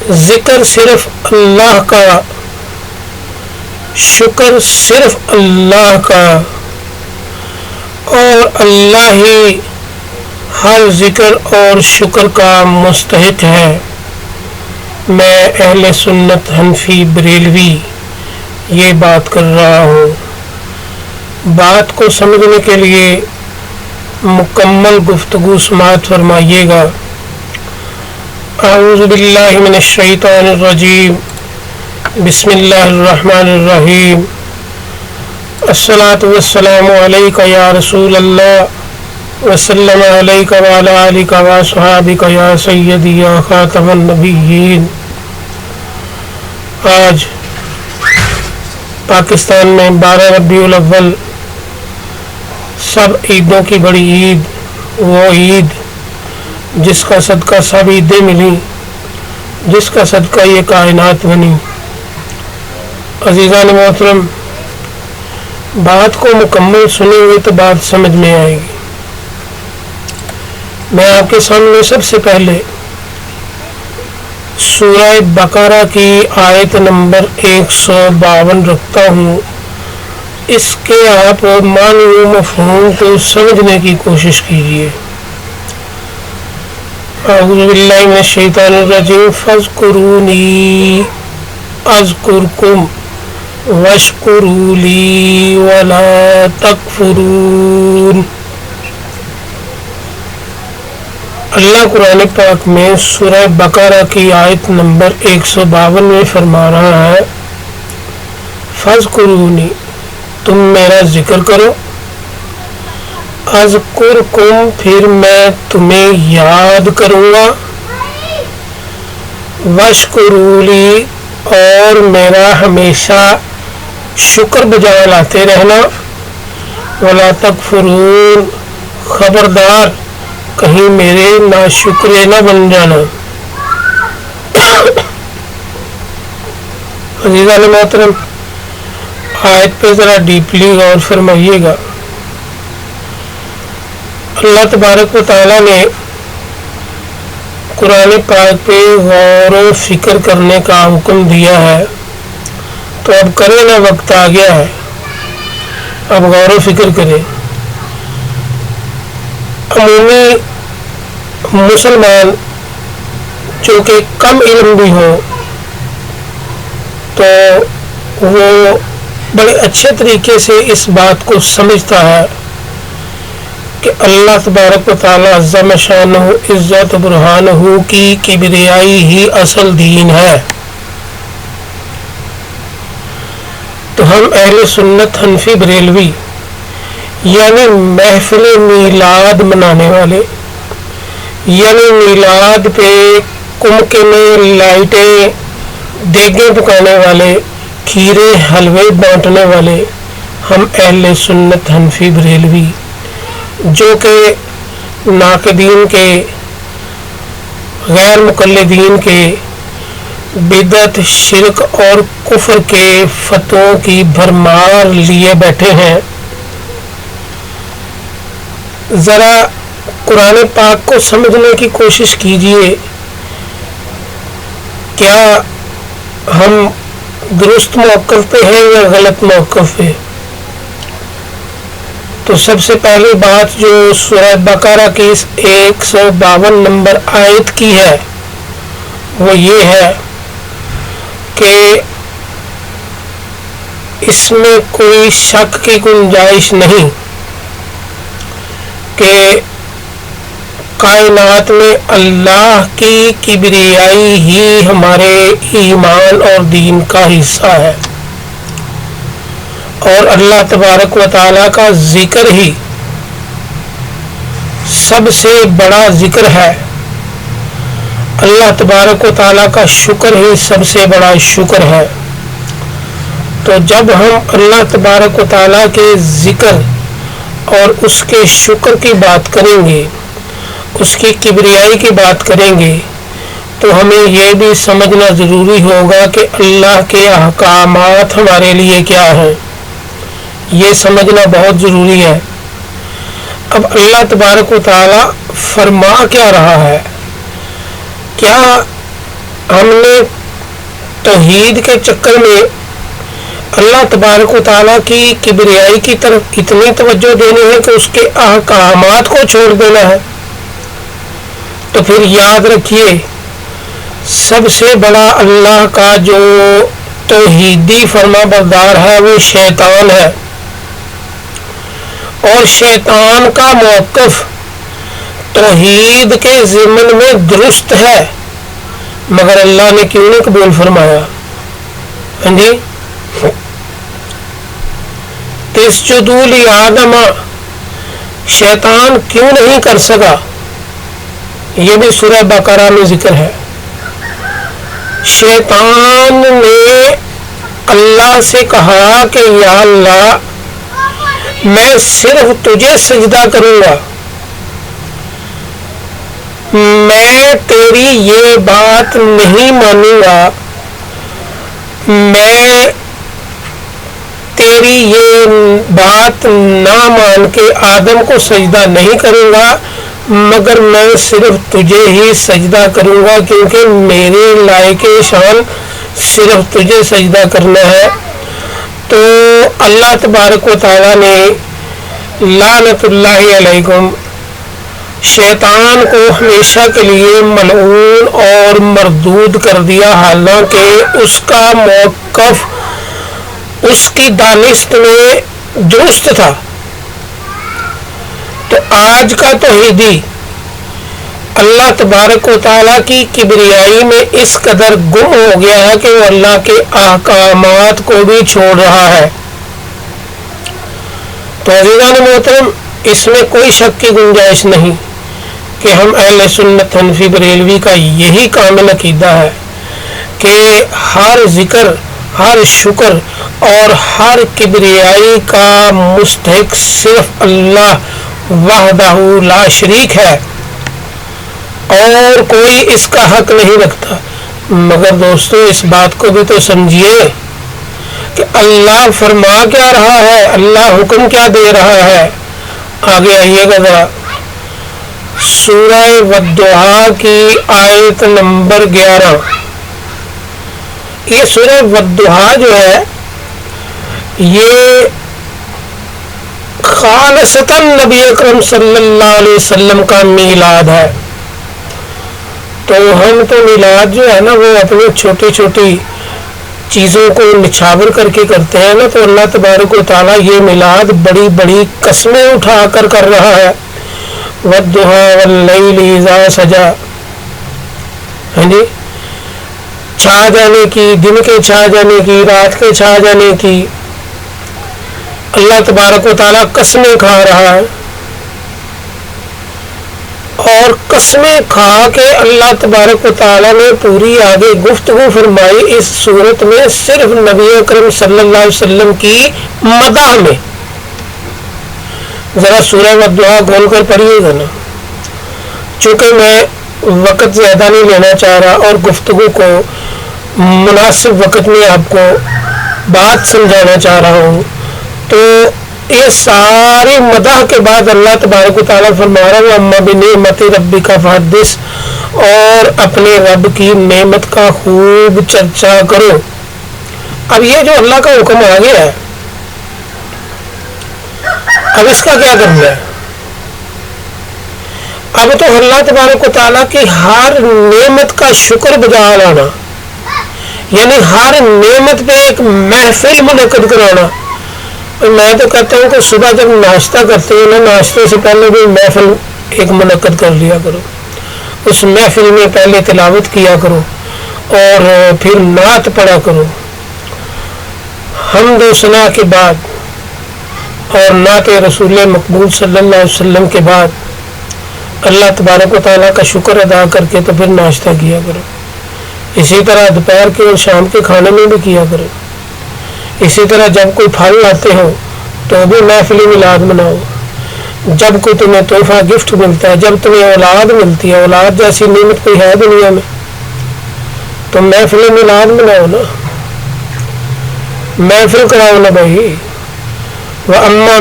ذکر صرف اللہ کا، شکر صرف اللہ کا، اور اللہ ہی ہر ذکر اور شکر کا مستحق ہے۔ میں اہل سنت حنفی بریلوی یہ بات کر رہا ہوں۔ بات کو سمجھنے کے لیے مکمل گفتگو سماعت فرمائیے گا۔ اعوذ باللہ من الشیطان الرجیم، بسم اللہ الرحمن الرحیم۔ الصلاۃ والسلام علیک یا رسول اللہ وسلم علیک وعلی آلک واصحابک یا سیدی یا خاتم النبیین۔ آج پاکستان میں 12 ربیع الاول سب عیدوں کی بڑی عید، وہ عید جس کا صدقہ سب عیدیں ملی، جس کا صدقہ یہ کائنات بنی۔ عزیزان محترم، بات کو مکمل سنیں گے تو بات سمجھ میں آئے گی۔ میں آپ کے سامنے سب سے پہلے سورہ بقرہ کی آیت نمبر 152 رکھتا ہوں۔ اس کے آپ معنی و مفہوم کو سمجھنے کی کوشش کیجیے۔ اعوذ باللہ من الشیطان الرجیم، فاذکرونی اذکرکم واشکروا لی ولا تکفرون۔ اللہ قرآن پاک میں سورہ بقرہ کی آیت نمبر 152 میں فرما رہا ہے، فاذکرونی، تم میرا ذکر کرو، اذکرکم، پھر میں تمہیں یاد کروں گا، واشکروا لی، اور میرا ہمیشہ شکر بجا لاتے رہنا، ولا تکفرون، خبردار کہیں میرے ناشکرے نہ بن جانا۔ عزیزان محترم، آیت پہ ذرا ڈیپلی غور فرمائیے گا۔ اللہ تبارک و تعالیٰ نے قرآن پاک پہ غور و فکر کرنے کا حکم دیا ہے، تو اب کرے نا، وقت آ گیا ہے، اب غور و فکر کریں۔ عمومی مسلمان جو کہ کم علم بھی ہو تو وہ بڑے اچھے طریقے سے اس بات کو سمجھتا ہے کہ اللہ تبارک و تعالیٰ عظم شانہ، عزت برہانہ کی کبریائی ہی اصل دین ہے۔ تو ہم اہل سنت حنفی بریلوی یعنی محفل میلاد منانے والے، یعنی میلاد پہ کمکے میں لائٹیں، دیگیں پکانے والے، کھیرے حلوے بانٹنے والے، ہم اہل سنت حنفی بریلوی جو کہ ناقدین کے، غیر مقلدین کے، بدعت، شرک اور کفر کے فتووں کی بھرمار لیے بیٹھے ہیں۔ ذرا قرآن پاک کو سمجھنے کی کوشش کیجئے، کیا ہم درست موقف پہ ہیں یا غلط موقف پہ؟ تو سب سے پہلی بات جو سورہ بقرہ کی 152 نمبر آیت کی ہے وہ یہ ہے کہ اس میں کوئی شک کی گنجائش نہیں کہ کائنات میں اللہ کی کبریائی ہی ہمارے ایمان اور دین کا حصہ ہے، اور اللہ تبارک و تعالیٰ کا ذکر ہی سب سے بڑا ذکر ہے، اللہ تبارک و تعالیٰ کا شکر ہی سب سے بڑا شکر ہے۔ تو جب ہم اللہ تبارک و تعالیٰ کے ذکر اور اس کے شکر کی بات کریں گے، اس کی کبریائی کی بات کریں گے، تو ہمیں یہ بھی سمجھنا ضروری ہوگا کہ اللہ کے احکامات ہمارے لیے کیا ہیں، یہ سمجھنا بہت ضروری ہے۔ اب اللہ تبارک و تعالیٰ فرما کیا رہا ہے؟ کیا ہم نے توحید کے چکر میں اللہ تبارک و تعالیٰ کی کبریائی کی طرف اتنی توجہ دینی ہے کہ اس کے احکامات کو چھوڑ دینا ہے، تو پھر یاد رکھیے سب سے بڑا اللہ کا جو توحیدی فرما بردار ہے وہ شیطان ہے، اور شیطان کا موقف توحید کے ضمن میں درست ہے، مگر اللہ نے کیوں نہیں قبول فرمایا؟ ہاں جی، اسجدوا لآدم، شیطان کیوں نہیں کر سکا؟ یہ بھی سورہ بقرہ میں ذکر ہے۔ شیطان نے اللہ سے کہا کہ یا اللہ میں صرف تجھے سجدہ کروں گا، میں تیری یہ بات نہیں مانوں گا، میں تیری یہ بات نہ مان کے آدم کو سجدہ نہیں کروں گا، مگر میں صرف تجھے ہی سجدہ کروں گا، کیونکہ میرے لائق شان صرف تجھے سجدہ کرنا ہے۔ تو اللہ تبارک و تعالیٰ نے لعنت اللہ علیکم شیطان کو ہمیشہ کے لیے ملعون اور مردود کر دیا، حالانکہ اس کا موقف اس کی دانست میں درست تھا۔ تو آج کا توحیدی اللہ تبارک و تعالیٰ کی کبریائی میں اس قدر گم ہو گیا ہے کہ وہ اللہ کے احکامات کو بھی چھوڑ رہا ہے۔ تو عزیزان محترم، اس میں کوئی شک کی گنجائش نہیں کہ ہم اہل سنت حنفی بریلوی کا یہی کامل عقیدہ ہے کہ ہر ذکر، ہر شکر اور ہر کبریائی کا مستحق صرف اللہ وحدہ لا شریک ہے، اور کوئی اس کا حق نہیں رکھتا۔ مگر دوستو اس بات کو بھی تو سمجھیے کہ اللہ فرما کیا رہا ہے، اللہ حکم کیا دے رہا ہے۔ آگے آئیے گا ذرا، سورہ والضحیٰ کی آیت نمبر 11۔ یہ سورہ والضحیٰ جو ہے یہ خالصتاً نبی اکرم صلی اللہ علیہ وسلم کا میلاد ہے۔ تو ہم تو میلاد جو ہے نا وہ اپنی چھوٹی چھوٹی چیزوں کو نچھاور کر کے کرتے ہیں نا، تو اللہ تبارک و تعالیٰ یہ میلاد بڑی بڑی قسمیں اٹھا کر رہا ہے۔ والضحیٰ واللیل اذا سجا، ہاں جی، چھا جانے کی، دن کے چھا جانے کی، رات کے چھا جانے کی اللہ تبارک و تعالیٰ قسمیں کھا رہا ہے، اور قسمیں کھا کے اللہ تبارک و تعالیٰ نے پوری آگے گفتگو فرمائی اس صورت میں صرف نبی اکرم صلی اللہ علیہ وسلم کی مدح میں۔ ذرا سورہ والضحیٰ کھول کر پڑھیے گا نا، چونکہ میں وقت زیادہ نہیں لینا چاہ رہا اور گفتگو کو مناسب وقت میں آپ کو بات سمجھانا چاہ رہا ہوں، تو یہ ساری مدح کے بعد اللہ تبارک و تعالیٰ فرما رہا ہے اما بنعمت ربک فحدث، اور اپنے رب کی نعمت کا خوب چرچا کرو۔ اب یہ جو اللہ کا حکم آ گیا ہے، اب اس کا کیا کرنا ہے؟ اب تو اللہ تبارک و تعالیٰ کی ہر نعمت کا شکر بجا لانا، یعنی ہر نعمت پہ ایک محفل منعقد کرانا۔ میں تو کہتا ہوں کہ صبح جب ناشتہ کرتے ہو نا، ناشتے سے پہلے بھی محفل ایک منعقد کر لیا کرو، اس محفل میں پہلے تلاوت کیا کرو اور پھر نعت پڑھا کرو، حمد و ثنا کے بعد اور نعت رسول مقبول صلی اللہ علیہ وسلم کے بعد اللہ تبارک و تعالیٰ کا شکر ادا کر کے تو پھر ناشتہ کیا کرو۔ اسی طرح دوپہر کے اور شام کے کھانے میں بھی کیا کرو۔ اسی طرح جب کوئی پھل لاتے ہو تو بھی محفل میلاد مناؤ۔ جب کوئی تمہیں تحفہ گفٹ ملتا ہے، جب تمہیں اولاد ملتی ہے، اولاد جیسی نعمت کوئی ہے دنیا میں، تو محفل میلاد مناؤ نا، محفل کراؤ نا بھائی۔ وَأَمَّا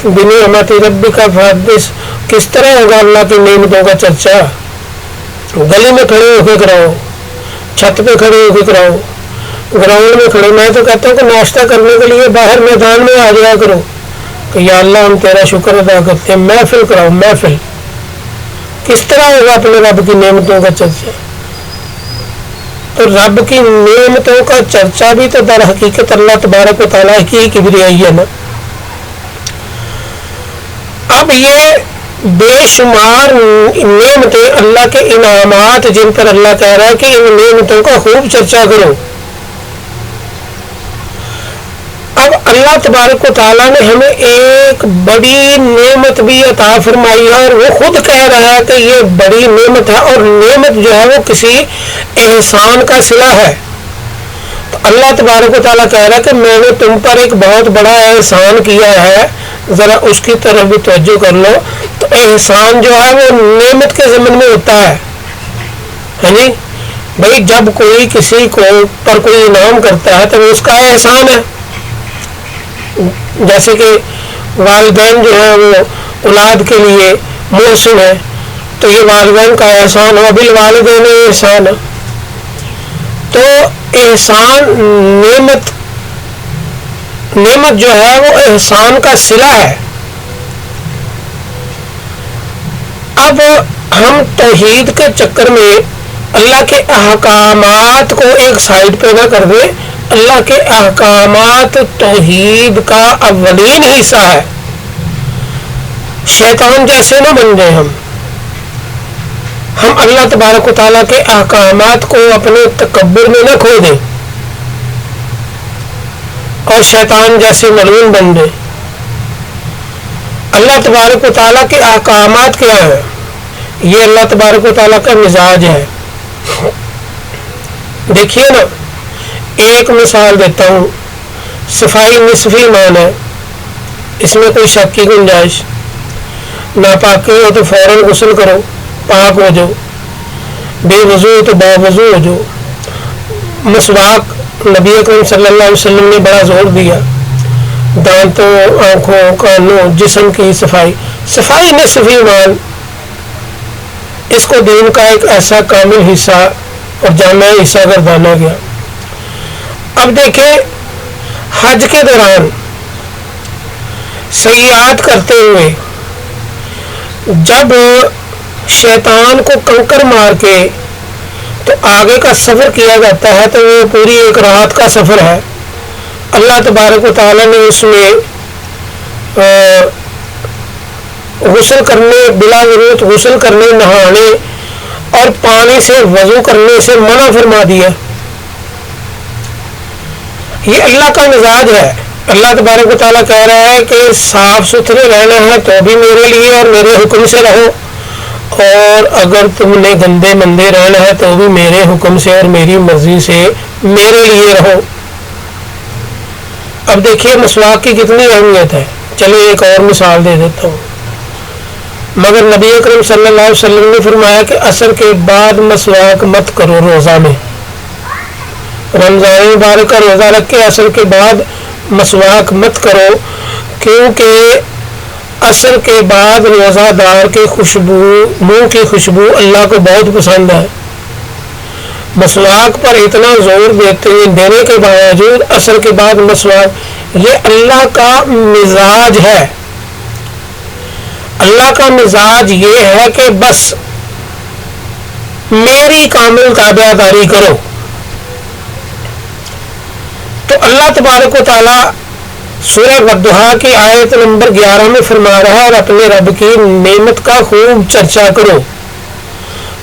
بِنِعْمَتِ رَبِّكَ فَحَدِّثْ، کس طرح ہوگا اللہ کی نعمتوں کا چرچا؟ گلی میں کھڑے ہو کے کراؤ، چھت پہ کھڑے ہو کے کراؤ, گراؤنڈ میں کھڑے. میں تو کہتا ہوں کہ ناشتہ کرنے کے لیے باہر میدان میں آ جایا کرو کہ یا اللہ ہم تیرا شکر ادا کرتے ہیں. محفل کراؤ, محفل. کس طرح ہوگا اپنے رب کی نعمتوں کا چرچا؟ تو رب کی نعمتوں کا چرچا بھی تو در حقیقت اللہ تبارک و تعالیٰ کی کبریائی ہے نا. اب یہ بے شمار نعمتیں, اللہ کے انعامات, جن پر اللہ کہہ رہا ہے کہ ان نعمتوں کا خوب چرچا کرو. اب اللہ تبارک و تعالیٰ نے ہمیں ایک بڑی نعمت بھی عطا فرمائی ہے, اور وہ خود کہہ رہا ہے کہ یہ بڑی نعمت ہے, اور نعمت جو ہے وہ کسی احسان کا صلہ ہے. تو اللہ تبارک و تعالیٰ کہہ رہا ہے کہ میں نے تم پر ایک بہت بڑا احسان کیا ہے, ذرا اس کی طرف بھی توجہ کر لو. تو احسان جو ہے وہ نعمت کے ضمن میں ہوتا ہے. ہاں جی بھائی, جب کوئی کسی کو پر کوئی انعام کرتا ہے تو وہ اس کا احسان ہے. جیسے کہ والدین جو ہیں وہ اولاد کے لیے محسن ہے, تو یہ والدین کا احسان ہو. بالوالدین احسان. تو احسان نعمت جو ہے وہ احسان کا صلہ ہے. اب ہم توحید کے چکر میں اللہ کے احکامات کو ایک سائڈ پہ نہ کر دیں. اللہ کے احکامات توحید کا اولین حصہ ہے. شیطان جیسے نہ بن جائیں ہم اللہ تبارک و تعالیٰ کے احکامات کو اپنے تکبر میں نہ کھو دیں اور شیطان جیسے ملعون بن جائیں. اللہ تبارک و تعالیٰ کے احکامات کیا ہیں؟ یہ اللہ تبارک و تعالیٰ کا مزاج ہے. دیکھیے نا, ایک مثال دیتا ہوں. صفائی نصف ایمان ہے, اس میں کوئی شک کی گنجائش. ناپاکی ہو تو فوراً غسل کرو, پاک ہو جاؤ. بے وضو ہو تو با وضو ہو جاؤ. مسواک نبی اکرم صلی اللہ علیہ وسلم نے بڑا زور دیا. دانتوں, آنکھوں, کانوں, جسم کی صفائی. صفائی نصف ایمان, اس کو دین کا ایک ایسا کامل حصہ اور جامع حصہ گردانا گیا. اب دیکھیں, حج کے دوران سیاحت کرتے ہوئے جب شیطان کو کنکر مار کے تو آگے کا سفر کیا جاتا ہے, تو وہ پوری ایک رات کا سفر ہے. اللہ تبارک و تعالیٰ نے اس میں غسل کرنے, بلا ضرورت غسل کرنے, نہانے اور پانی سے وضو کرنے سے منع فرما دیا. یہ اللہ کا مزاج ہے. اللہ تبارک و تعالیٰ کہہ رہا ہے کہ صاف ستھرے رہنا ہے تو بھی میرے لیے اور میرے حکم سے رہو, اور اگر تم نے گندے مندے رہنا ہے تو بھی میرے حکم سے اور میری مرضی سے میرے لیے رہو. اب دیکھیے مسواک کی کتنی اہمیت ہے. چلو ایک اور مثال دے دیتا ہوں. مگر نبی اکرم صلی اللہ علیہ وسلم نے فرمایا کہ عصر کے بعد مسواک مت کرو روزہ میں. رمضان مبارک کا روزہ رکھ کے عصر کے بعد مسواک مت کرو, کیونکہ عصر کے بعد روزہ دار کی خوشبو, منہ کی خوشبو اللہ کو بہت پسند ہے. مسواک پر اتنا زور دینے کے باوجود عصر کے بعد مسواک, یہ اللہ کا مزاج ہے. اللہ کا مزاج یہ ہے کہ بس میری کامل تابع داری کرو. تو اللہ تبارک و تعالیٰ سورہ والضحیٰ کی آیت نمبر 11 میں فرما رہا ہے, اور اپنے رب کی نعمت کا خوب چرچا کرو.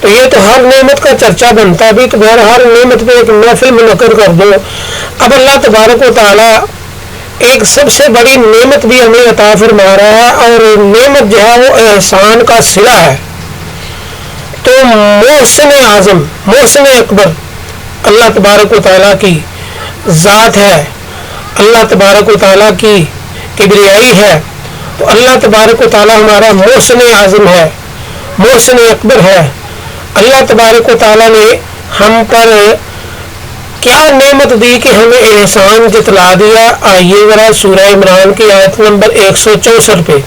تو یہ تو ہر نعمت کا چرچا بنتا بھی, تو بہر ہر نعمت پہ ایک محفل منعقد کر دو. اب اللہ تبارک و تعالیٰ ایک سب سے بڑی نعمت بھی ہمیں عطا فرما رہا ہے, اور نعمت جو ہے وہ احسان کا صلہ ہے. تو محسن اعظم, محسن اکبر اللہ تبارک و تعالیٰ کی ذات ہے, اللہ تبارک و تعالیٰ کی کبریائی ہے. تو اللہ تبارک و تعالیٰ ہمارا محسن اعظم ہے, محسن اکبر ہے. اللہ تبارک و تعالیٰ نے ہم پر کیا نعمت دی کہ ہمیں احسان جتلا دیا. آئیے ذرا سورہ عمران کی آیت نمبر 164 پہ.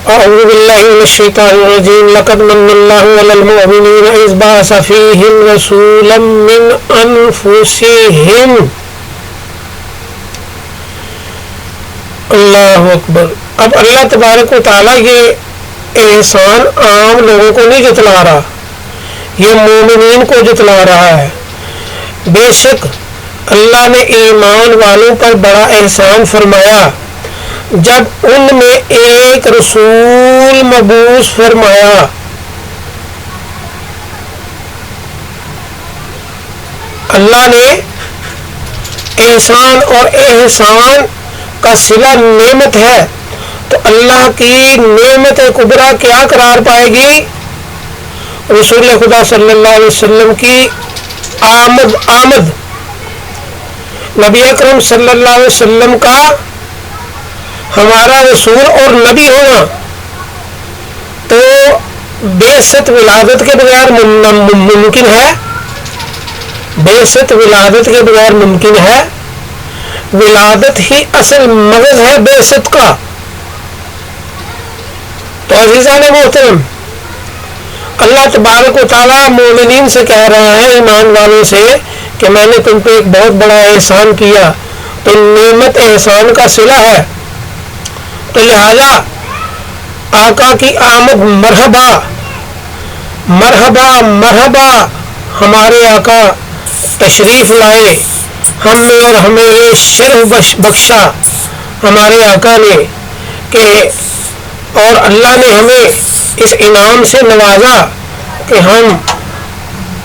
أعوذ بالله من الشيطان الرجيم لقد من الله على المؤمنين إذ بعث فيهم رسولا من أنفسهم. اللہ اکبر. اب اللہ تبارک و تعالیٰ یہ احسان عام لوگوں کو نہیں جتلا رہا, یہ مومنین کو جتلا رہا ہے. بے شک اللہ نے ایمان والوں پر بڑا احسان فرمایا جب ان میں ایک رسول مبعوث فرمایا. اللہ نے احسان, اور احسان کا صلہ نعمت ہے, تو اللہ کی نعمت کبریٰ کیا قرار پائے گی؟ رسول خدا صلی اللہ علیہ وسلم کی آمد. نبی اکرم صلی اللہ علیہ وسلم کا ہمارا رسول اور نبی ہونا تو بعثت ولادت کے بغیر ممکن ہے. بعثت ولادت کے بغیر ممکن ہے. ولادت ہی اصل مغز ہے بعثت کا. تو عزیزان محترم, اللہ تبارک و تعالیٰ مومنین سے کہہ رہا ہے, ایمان والوں سے, کہ میں نے تم پہ ایک بہت بڑا احسان کیا, تو نعمت احسان کا صلہ ہے. تو لہذا آقا کی آمد مرحبا مرحبا مرحبا, ہمارے آقا تشریف لائے, ہم نے اور ہمیں شرف بخشا ہمارے آقا نے, کہ اور اللہ نے ہمیں اس انعام سے نوازا کہ ہم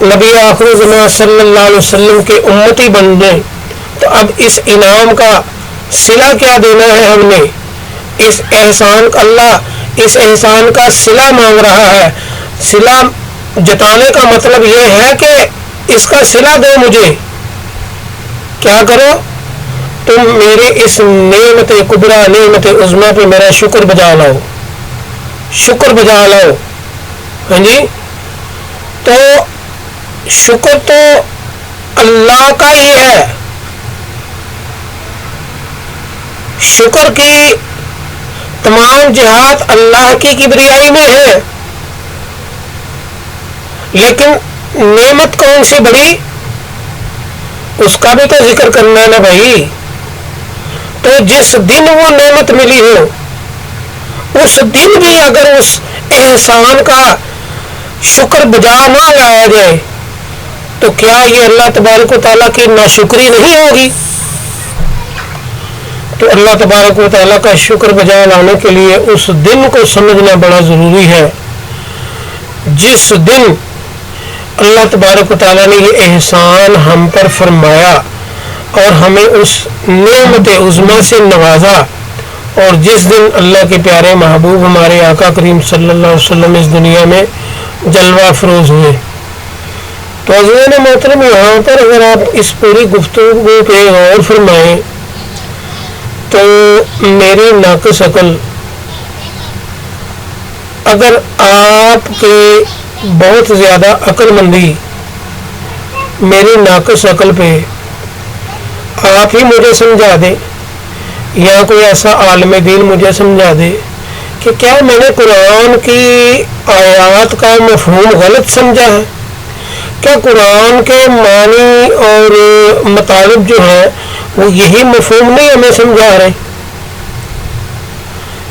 نبی آخر زمان صلی اللہ علیہ وسلم کے امتی بن گئے. تو اب اس انعام کا صلہ کیا دینا ہے ہم نے؟ اس احسان, اللہ اس احسان کا صلہ مانگ رہا ہے. صلہ جتانے کا مطلب یہ ہے کہ اس کا صلہ دو مجھے. کیا کرو؟ تم میرے اس نعمت کبریٰ, نعمت عظمیٰ پہ میرا شکر بجا لاؤ, شکر بجا لاؤ. ہاں جی, تو شکر تو اللہ کا ہی ہے. شکر کی تمام جہات اللہ کی کبریائی میں ہے, لیکن نعمت کون سی بڑی, اس کا بھی تو ذکر کرنا ہے نا بھائی. تو جس دن وہ نعمت ملی ہو, اس دن بھی اگر اس احسان کا شکر بجا نہ لایا جائے تو کیا یہ اللہ تبارک و تعالیٰ کی ناشکری نہیں ہوگی؟ تو اللہ تبارک و تعالیٰ کا شکر بجا لانے کے لیے اس دن کو سمجھنا بڑا ضروری ہے, جس دن اللہ تبارک و تعالیٰ نے یہ احسان ہم پر فرمایا اور ہمیں اس نعمت عظمیٰ سے نوازا, اور جس دن اللہ کے پیارے محبوب ہمارے آقا کریم صلی اللہ علیہ وسلم اس دنیا میں جلوہ افروز ہوئے. تو عزیزان محترم, یہاں پر اگر آپ اس پوری گفتگو پہ غور فرمائیں تو میری ناقص عقل, اگر آپ کے بہت زیادہ عقل مندی میری ناقص عقل پہ آپ ہی مجھے سمجھا دے, یا کوئی ایسا عالم دین مجھے سمجھا دے کہ کیا میں نے قرآن کی آیات کا مفہوم غلط سمجھا ہے, کیا قرآن کے معنی اور مطالب جو ہیں وہ یہی مفہوم نہیں ہمیں سمجھا رہے,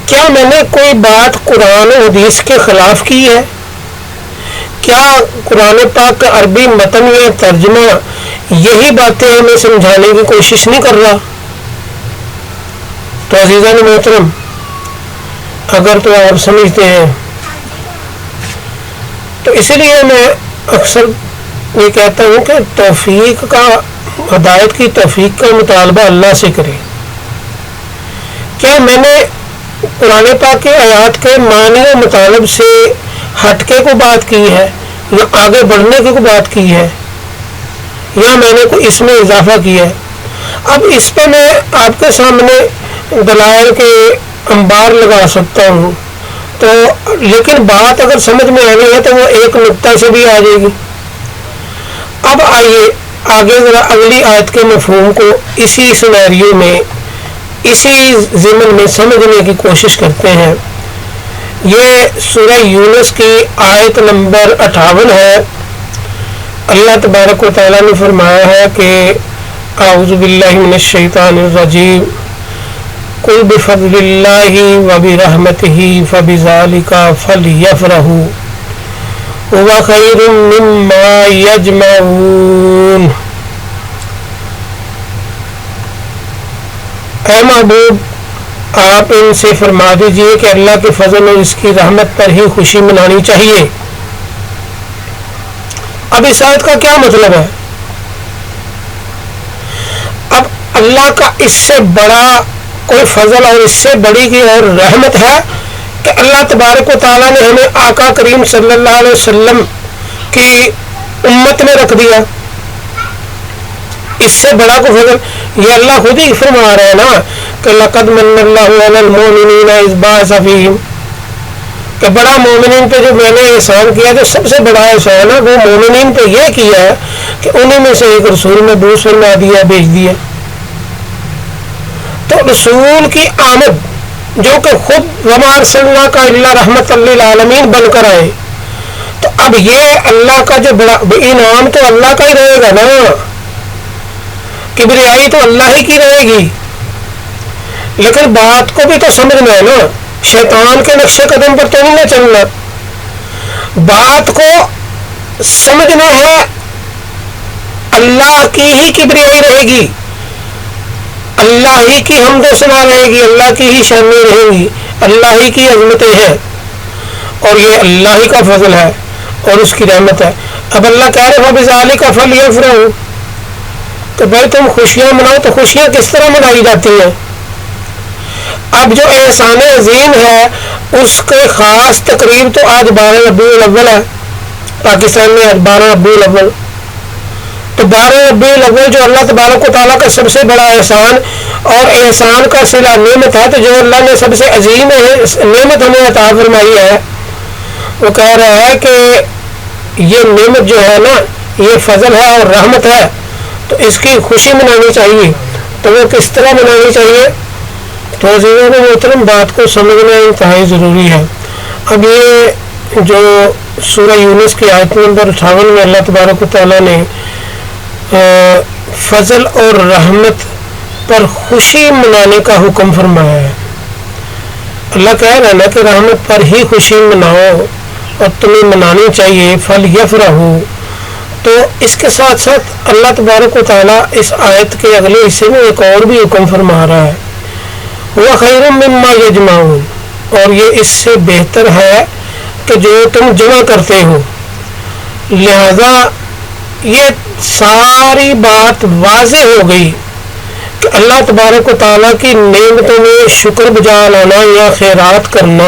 کیا میں نے کوئی بات قرآن و حدیث کے خلاف کی ہے, کیا قرآن پاک کا عربی متن یا ترجمہ یہی باتیں ہمیں سمجھانے کی کوشش نہیں کر رہا؟ تو عزیزان محترم, اگر تو آپ سمجھتے ہیں تو اسی لیے میں اکثر یہ کہتا ہوں کہ توفیق کا, ہدایت کی توفیق کا مطالبہ اللہ سے کریں. کیا میں نے قرآن پاک کے آیات کے معنی و مطالب سے ہٹ کے کو بات کی ہے, یا آگے بڑھنے کی کو بات کی ہے, یا میں نے کوئی اس میں اضافہ کیا ہے؟ اب اس پہ میں آپ کے سامنے دلائل کے انبار لگا سکتا ہوں, تو لیکن بات اگر سمجھ میں آنی ہے تو وہ ایک نقطہ سے بھی آ جائے گی. اب آئیے آگے ذرا اگلی آیت کے مفہوم کو اسی سینیریو میں, اسی ضمن میں سمجھنے کی کوشش کرتے ہیں یہ سورہ یونس کی آیت نمبر 58 ہے۔ اللہ تبارک و تعالیٰ نے فرمایا ہے کہ اعوذ باللہ من الشیطان الرجیم قل بفضل اللہ وبرحمتہ فبذلک فلیفرحوا هو خیر مما یجمعون۔ اے محبوب، آپ ان سے فرما دیجئے کہ اللہ کے فضل اور اس کی رحمت پر ہی خوشی منانی چاہیے۔ اب اس آیت کا کیا مطلب ہے؟ اب اللہ کا اس سے بڑا کوئی فضل اور اس سے بڑی کی اور رحمت ہے کہ اللہ تبارک و تعالیٰ نے ہمیں آقا کریم صلی اللہ علیہ وسلم کی امت میں رکھ دیا۔ اس سے بڑا کوئی فضل یہ اللہ خود ہی فرما رہے ہیں نا کہ لقد من اللہ علی المؤمنین اذ بعث فیہم، کہ بڑا مومنین پہ جو میں نے احسان کیا، جو سب سے بڑا احسان ہے وہ مومنین پہ یہ کیا ہے کہ انہیں میں سے ایک رسول میں دوسرے میں دیا بھیج دیا۔ تو رسول کی آمد جو کہ خود وما ارسلناک الا رحمۃ للعالمین بن کر آئے، تو اب یہ اللہ کا جو بڑا انعام تو اللہ کا ہی رہے گا نا، کبریائی تو اللہ ہی کی رہے گی، لیکن بات کو بھی تو سمجھنا ہے نا، شیطان کے نقش قدم پر تو نہیں نہ چلنا، بات کو سمجھنا ہے۔ اللہ کی ہی کبریائی رہے گی، اللہ ہی کی حمد و ثنا رہے گی، اللہ کی ہی شانیں رہیں گی، اللہ ہی کی عظمتیں ہیں، اور یہ اللہ ہی کا فضل ہے اور اس کی رحمت ہے۔ اب اللہ کہہ رہے فبذالک فلیفرحوا، تو بھائی تم خوشیاں مناؤ، تو خوشیاں کس طرح منائی جاتی ہیں؟ اب جو احسان عظیم ہے اس کے خاص تقریب تو آج 12 ربیع الاول ہے، پاکستان میں آج 12 ربیع الاول، تو 12 ربیع الاول جو اللہ تبارک و تعالیٰ کا سب سے بڑا احسان اور احسان کا صلہ نعمت ہے، تو جو اللہ نے سب سے عظیم نعمت ہمیں عطا فرمائی ہے، وہ کہہ رہا ہے کہ یہ نعمت جو ہے نا یہ فضل ہے اور رحمت ہے، تو اس کی خوشی منانی چاہیے۔ تو وہ کس طرح منانی چاہیے؟ تو عزیزان محترم، بات کو سمجھنا انتہائی ضروری ہے۔ اب یہ جو سورہ یونس کی آیت نمبر 58 میں اللہ تبارک و تعالیٰ نے فضل اور رحمت پر خوشی منانے کا حکم فرمایا ہے۔ اللہ کہہ رہا ہے نا کہ رحمت پر ہی خوشی مناؤ اور تمہیں منانی چاہیے، فلیفرحوا۔ تو اس کے ساتھ ساتھ اللہ تبارک و تعالیٰ اس آیت کے اگلے حصے میں ایک اور بھی حکم فرما رہا ہے، وہ خیر مما یجمعون، اور یہ اس سے بہتر ہے کہ جو تم جمع کرتے ہو۔ لہذا یہ ساری بات واضح ہو گئی کہ اللہ تبارک و تعالیٰ کی نعمتوں میں شکر بجا لانا یا خیرات کرنا،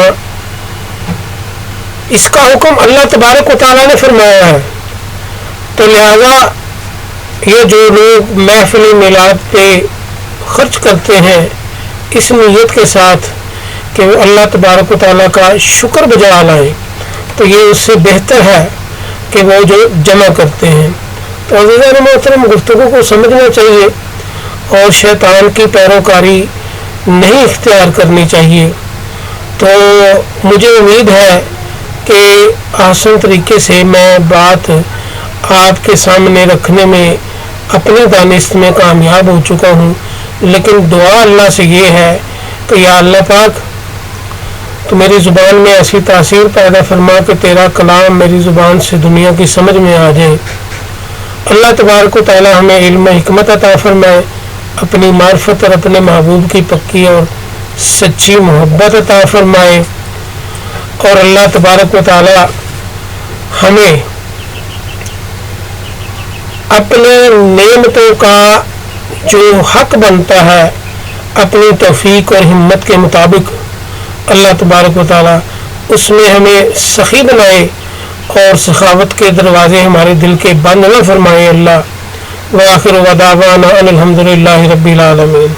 اس کا حکم اللہ تبارک و تعالیٰ نے فرمایا ہے۔ تو لہذا یہ جو لوگ محفل میلاد پہ خرچ کرتے ہیں اس نیت کے ساتھ کہ وہ اللہ تبارک و تعالیٰ کا شکر بجا لائیں، تو یہ اس سے بہتر ہے کہ وہ جو جمع کرتے ہیں۔ تو عزیزان محترم، گفتگو کو سمجھنا چاہیے اور شیطان کی پیروکاری نہیں اختیار کرنی چاہیے۔ تو مجھے امید ہے کہ آسان طریقے سے میں بات آپ کے سامنے رکھنے میں اپنی دانست میں کامیاب ہو چکا ہوں، لیکن دعا اللہ سے یہ ہے کہ یا اللہ پاک تو میری زبان میں ایسی تاثیر پیدا فرما کہ تیرا کلام میری زبان سے دنیا کی سمجھ میں آ جائے۔ اللہ تبارک و تعالی ہمیں علم و حکمت عطا فرمائے، اپنی معرفت اور اپنے محبوب کی پکی اور سچی محبت عطا فرمائے، اور اللہ تبارک و تعالی ہمیں اپنے نعمتوں کا جو حق بنتا ہے اپنی توفیق اور ہمت کے مطابق اللہ تبارک و تعالی اس میں ہمیں سخی بنائے اور سخاوت کے دروازے ہمارے دل کے بند نہ فرمائے۔ اللہ وآخر دعوانا ان الحمد للہ رب العالمین۔